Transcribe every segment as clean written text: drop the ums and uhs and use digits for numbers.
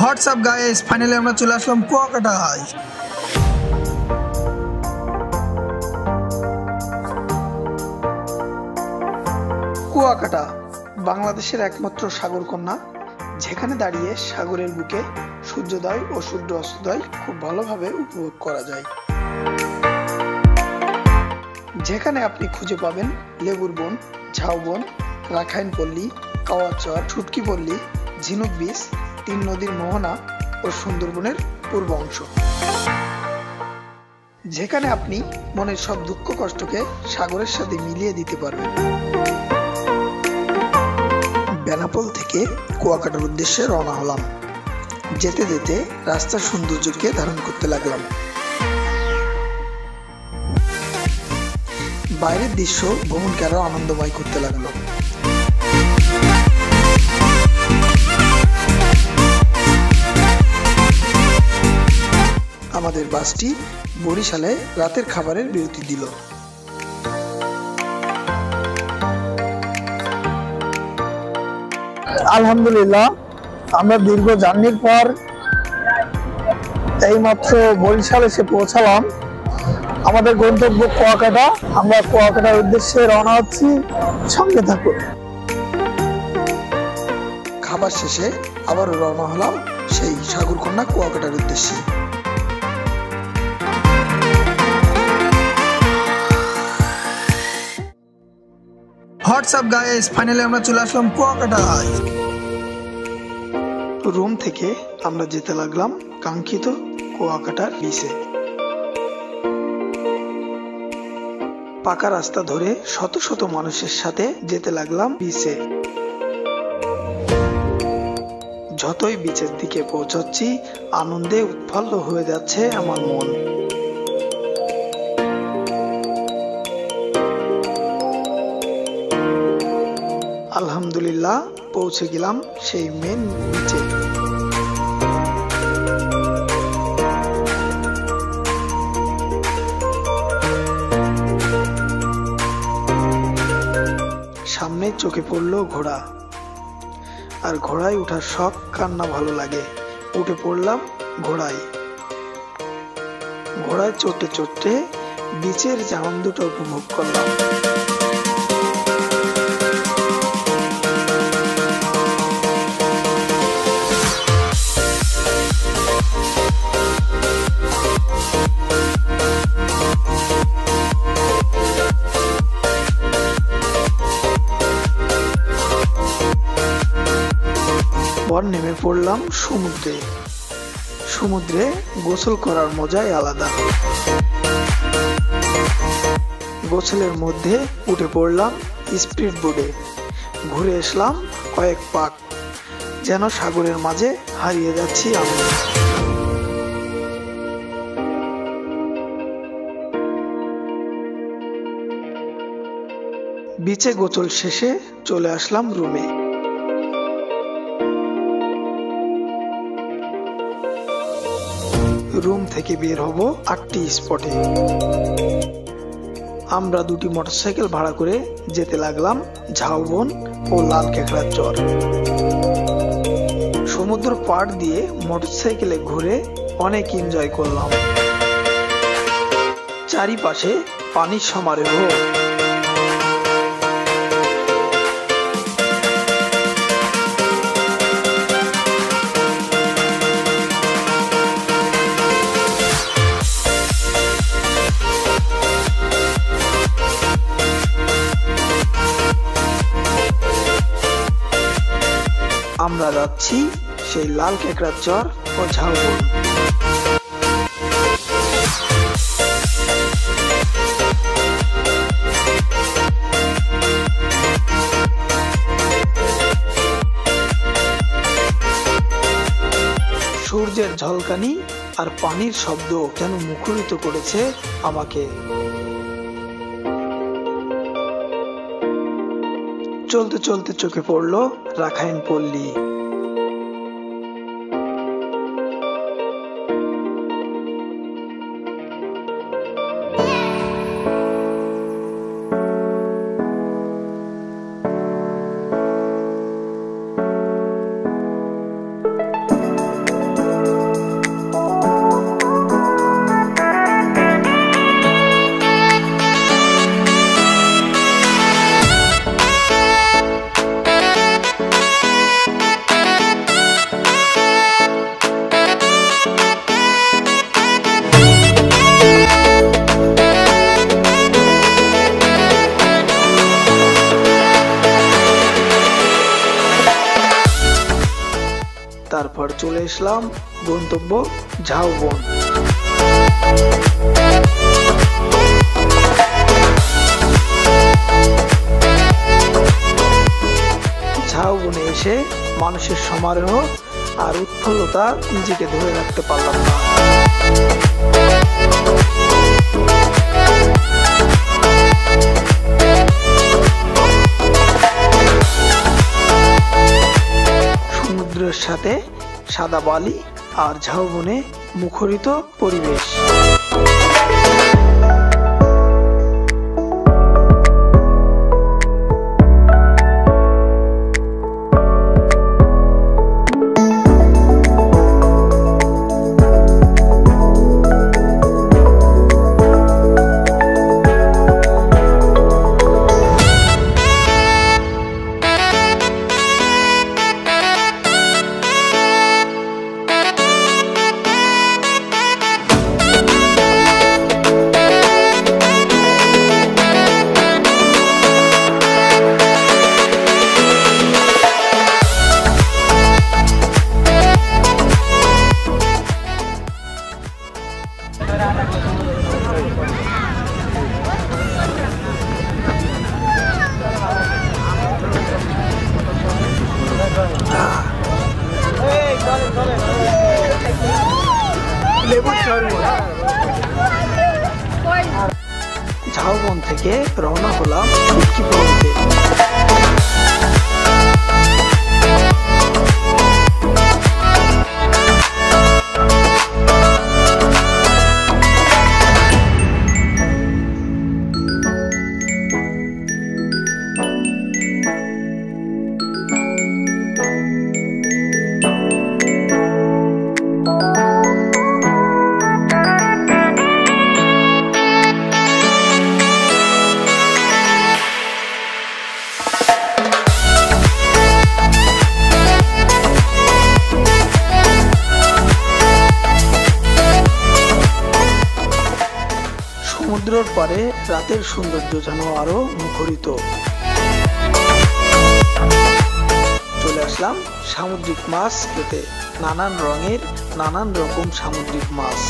WhatsApp guys, finally আমরা চলে আসলাম কুয়াকাটায়। কুয়াকাটা বাংলাদেশের একমাত্র সাগর কন্যা, যেখানে দাঁড়িয়ে সাগরের বুকে সূর্যোদয় ও সূর্য অস্তোদয় খুব ভালোভাবে উপভোগ করা যায়। যেখানে আপনি খুঁজে পাবেন লেবুর বন, ঝাউবন, রাখাইন পল্লী, কাওয়া চর, ছুটকি পল্লী, ঝিনুক বিচ, তিন নদীর মোহনা ও সুন্দরবনের পূর্ব অংশ। যেখানে আপনি মনের সব দুঃখ কষ্টকে সাগরের সাথে মিলিয়ে দিতে পারবেন। বেনাপোল থেকে কুয়াকাটার উদ্দেশ্যে রওনা হলাম। যেতে যেতে রাস্তার সৌন্দর্যকে ধারণ করতে লাগলাম। বাইরের দৃশ্য ভ্রমণকে আরো আনন্দময় করতে লাগলো। আমাদের বাসটি বরিশালে রাতের খাবারের বিরতি দিল। আলহামদুলিল্লাহ, আমরা দীর্ঘ জার্নির পর এইমাত্র বরিশাল এসে পৌঁছালাম। আমাদের গন্তব্য কুয়াকাটা। আমরা কুয়াকাটার উদ্দেশ্যে রওনা হচ্ছি, সঙ্গে থাকুন। খাবার শেষে আবারও রওনা হলাম সেই সাগরকন্যা কুয়াকাটার উদ্দেশ্যে। হোয়াটসঅ্যাপ গাইস, ফাইনালি আমরা চলে আসলাম কুয়াকাটায়। রুম থেকে আমরা যেতে লাগলাম কাঙ্ক্ষিত কুয়াকাটার বিচে। পাকা রাস্তা ধরে শত শত মানুষের সাথে যেতে লাগলাম বিচে। যতই বিচের দিকে পৌঁছাচ্ছি, আনন্দে উৎফুল্ল হয়ে যাচ্ছে আমার মন। আলহামদুলিল্লাহ, পৌঁছে গেলাম সেই মেন বিচে। সামনে চোখে পড়লো ঘোড়া, আর ঘোড়ায় ওঠার শখ কার না ভালো লাগে। উঠে পড়লাম ঘোড়ায়। ঘোড়ায় চড়তে চড়তে বিচের যে আনন্দটা উপভোগ করলাম। পর নেমে পড়লাম সমুদ্রে। সমুদ্রে গোসল করার মজাই আলাদা। গোসলের মধ্যে উঠে পড়লাম স্পিড বোটে। ঘুরে আসলাম কয়েক পাক, যেন সাগরের মাঝে হারিয়ে যাচ্ছি আমি। বিচে গোসল শেষে চলে আসলাম রুমে। রুম থেকে বের হব 8টি স্পটে। আমরা দুটি মোটরসাইকেল ভাড়া করে যেতে লাগলাম ঝাউবন ও লাল কেকড়ার চর। সমুদ্র পাড় দিয়ে মোটরসাইকেলে ঘুরে অনেক এনজয় করলাম। চারিপাশে পানির সমারোহ। আমরা যাচ্ছি সেই লাল কেকড়ার চর ও ঝাউবন। সূর্যের ঝলকানি আর পানির শব্দ যেন মুখরিত করেছে আমাকে। চলতে চলতে চোখে পড়লো রাখাইন পল্লী। চলে আসলাম গন্তব্য ঝাউবন। ঝাউবনে এসে মানুষের সমারোহ আর উৎফুল্লতা নিজেকে ধরে রাখতে পারলাম না। সমুদ্রের সাথে সাদা বালি আর ঝাউবনে মুখরিত পরিবেশ। ঝাউবন থেকে রওনা হলাম শুটকি পড়তে। সমুদ্রের পারে রাতের সৌন্দর্য যেন আরো মুখরিত। চলে আসলাম সামুদ্রিক মাছ খেতে। নানান রঙের নানান রকম সামুদ্রিক মাছ।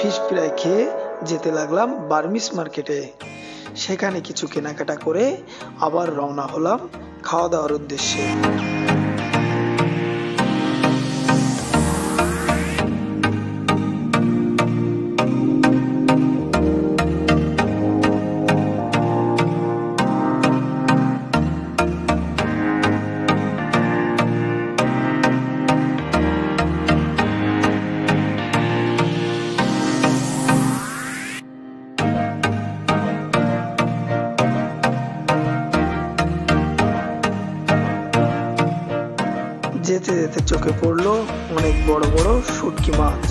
ফিশ ফ্রাই খেয়ে যেতে লাগলাম বার্মিস মার্কেটে। সেখানে কিছু কেনাকাটা করে আবার রওনা হলাম খাওয়া দাওয়ার উদ্দেশ্যে। যেতে যেতে চোখে পড়লো অনেক বড় বড় শুটকি মাছ।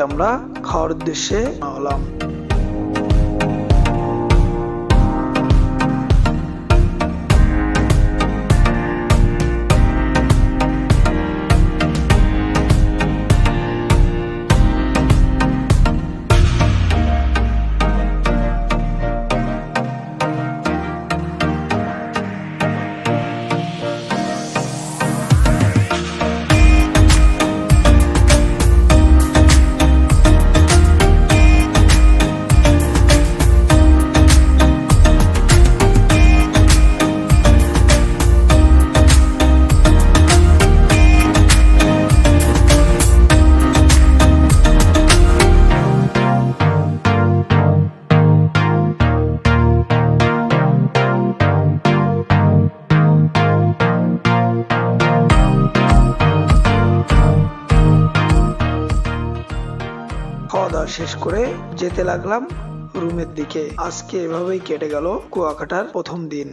আমরা খাওয়ার উদ্দেশ্যে হলাম। দাওয়া শেষ করে যেতে লাগলাম রুমের দিকে। আজকে এভাবেই কেটে গেল কুয়াকাটার প্রথম দিন।